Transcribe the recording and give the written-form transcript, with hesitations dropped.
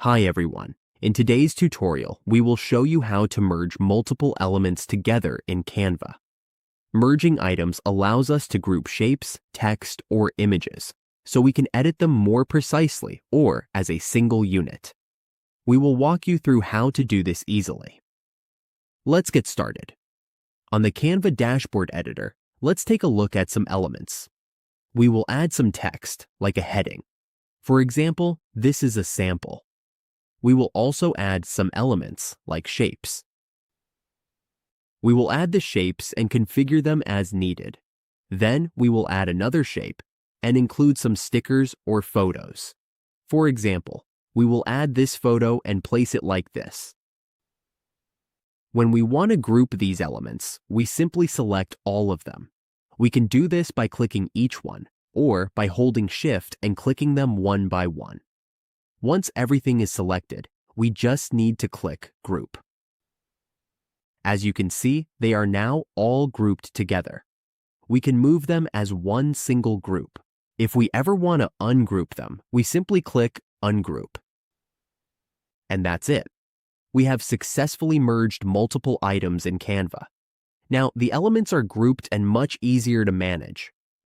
Hi everyone. In today's tutorial, we will show you how to merge multiple elements together in Canva. Merging items allows us to group shapes, text, or images, so we can edit them more precisely or as a single unit. We will walk you through how to do this easily. Let's get started. On the Canva dashboard editor, let's take a look at some elements. We will add some text, like a heading. For example, this is a sample. We will also add some elements, like shapes. We will add the shapes and configure them as needed. Then we will add another shape and include some stickers or photos. For example, we will add this photo and place it like this. When we want to group these elements, we simply select all of them. We can do this by clicking each one, or by holding Shift and clicking them one by one. Once everything is selected, we just need to click Group. As you can see, they are now all grouped together. We can move them as one single group. If we ever want to ungroup them, we simply click Ungroup. And that's it. We have successfully merged multiple items in Canva. Now, the elements are grouped and much easier to manage.